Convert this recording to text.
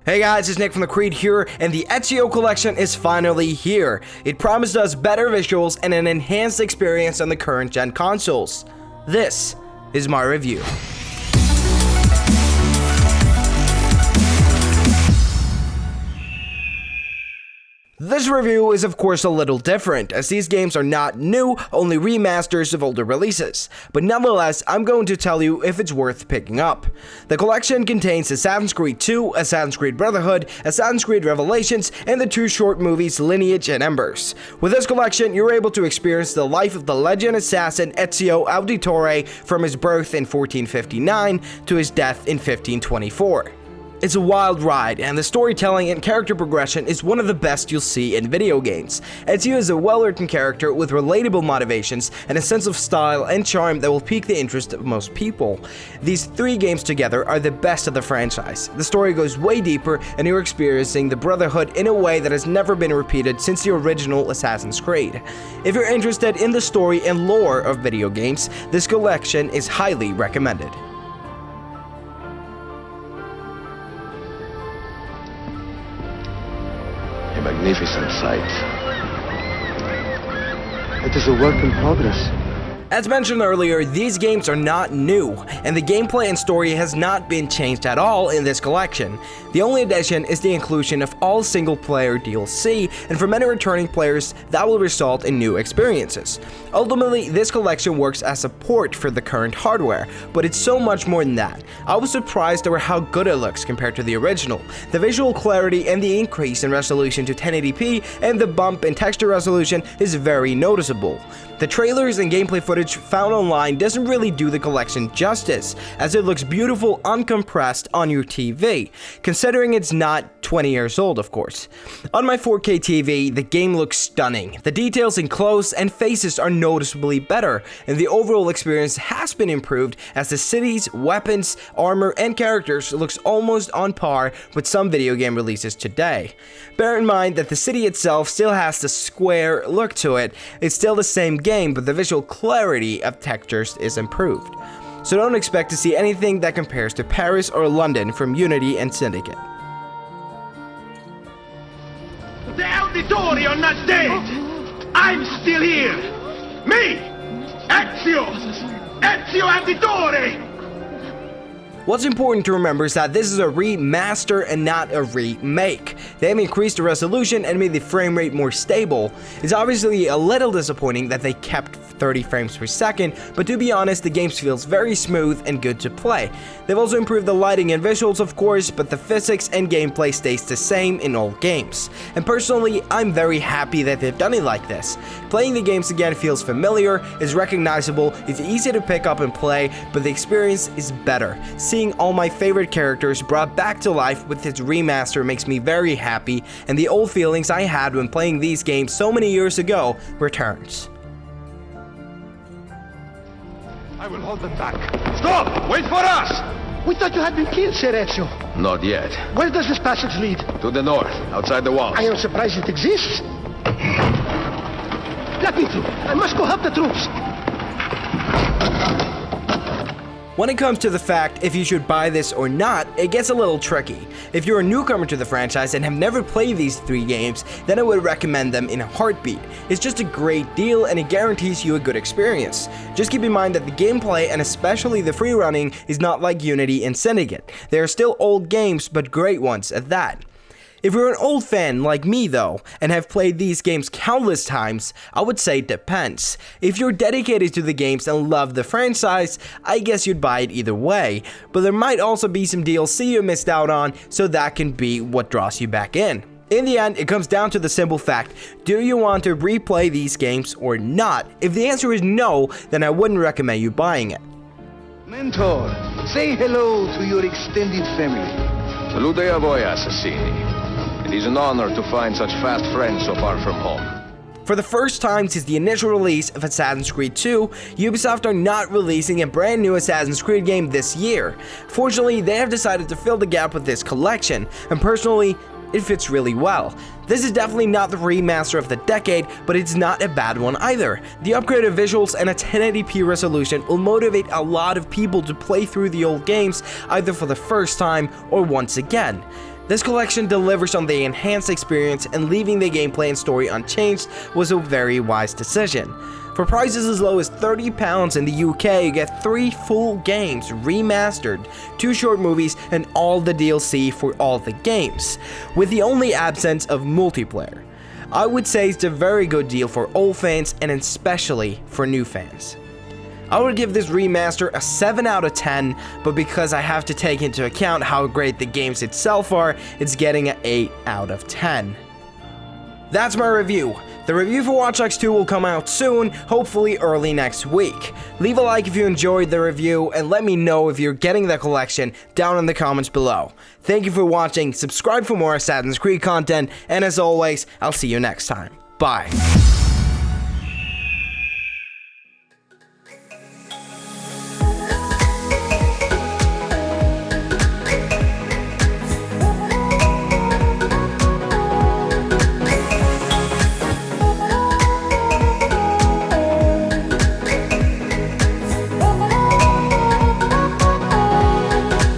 Hey guys, it's Nick from the Creed here, and the Ezio collection is finally here. It promised us better visuals and an enhanced experience on the current gen consoles. This is my review. This review is of course a little different, as these games are not new, only remasters of older releases, but nonetheless, I'm going to tell you if it's worth picking up. The collection contains Assassin's Creed 2, Assassin's Creed Brotherhood, Assassin's Creed Revelations, and the two short movies Lineage and Embers. With this collection, you're able to experience the life of the legend assassin Ezio Auditore from his birth in 1459 to his death in 1524. It's a wild ride, and the storytelling and character progression is one of the best you'll see in video games. Ezio is a well-written character with relatable motivations and a sense of style and charm that will pique the interest of most people. These three games together are the best of the franchise. The story goes way deeper, and you're experiencing the Brotherhood in a way that has never been repeated since the original Assassin's Creed. If you're interested in the story and lore of video games, this collection is highly recommended. A magnificent sight. It is a work in progress. As mentioned earlier, these games are not new, and the gameplay and story has not been changed at all in this collection. The only addition is the inclusion of all single-player DLC, and for many returning players, that will result in new experiences. Ultimately, this collection works as a port for the current hardware, but it's so much more than that. I was surprised over how good it looks compared to the original. The visual clarity and the increase in resolution to 1080p and the bump in texture resolution is very noticeable. The trailers and gameplay footage found online doesn't really do the collection justice, as it looks beautiful uncompressed on your TV, considering it's not 20 years old, of course. On my 4K TV, the game looks stunning. The details in clothes and faces are noticeably better, and the overall experience has been improved as the cities, weapons, armor, and characters looks almost on par with some video game releases today. Bear in mind that the city itself still has the square look to it. It's still the same game, but the visual clarity of textures is improved. So don't expect to see anything that compares to Paris or London from Unity and Syndicate. The Auditore are not dead! I'm still here! Me! Ezio! Ezio Auditore! What's important to remember is that this is a remaster and not a remake. They have increased the resolution and made the frame rate more stable. It's obviously a little disappointing that they kept 30 frames per second, but to be honest, the game feels very smooth and good to play. They've also improved the lighting and visuals, of course, but the physics and gameplay stays the same in all games. And personally, I'm very happy that they've done it like this. Playing the games again feels familiar, is recognizable, it's easy to pick up and play, but the experience is better. Seeing all my favorite characters brought back to life with its remaster makes me very happy, and the old feelings I had when playing these games so many years ago returns. I will hold them back. Stop! Wait for us! We thought you had been killed, Sir Ezio. Not yet. Where does this passage lead? To the north, outside the walls. I am surprised it exists. Let me through. I must go help the troops. When it comes to the fact if you should buy this or not, it gets a little tricky. If you're a newcomer to the franchise and have never played these three games, then I would recommend them in a heartbeat. It's just a great deal and it guarantees you a good experience. Just keep in mind that the gameplay and especially the free running is not like Unity and Syndicate. They are still old games, but great ones at that. If you're an old fan like me though, and have played these games countless times, I would say it depends. If you're dedicated to the games and love the franchise, I guess you'd buy it either way, but there might also be some DLC you missed out on, so that can be what draws you back in. In the end, it comes down to the simple fact, do you want to replay these games or not? If the answer is no, then I wouldn't recommend you buying it. Mentor, say hello to your extended family. Salute a voi, assassini. It is an honor to find such fast friends so far from home. For the first time since the initial release of Assassin's Creed 2, Ubisoft are not releasing a brand new Assassin's Creed game this year. Fortunately, they have decided to fill the gap with this collection, and personally, it fits really well. This is definitely not the remaster of the decade, but it's not a bad one either. The upgraded visuals and a 1080p resolution will motivate a lot of people to play through the old games either for the first time or once again. This collection delivers on the enhanced experience, and leaving the gameplay and story unchanged was a very wise decision. For prices as low as £30 in the UK, you get 3 full games remastered, 2 short movies, and all the DLC for all the games, with the only absence of multiplayer. I would say it's a very good deal for old fans and especially for new fans. I would give this remaster a 7 out of 10, but because I have to take into account how great the games itself are, it's getting an 8 out of 10. That's my review. The review for Watch Dogs 2 will come out soon, hopefully early next week. Leave a like if you enjoyed the review, and let me know if you're getting the collection down in the comments below. Thank you for watching, subscribe for more Assassin's Creed content, and as always, I'll see you next time. Bye.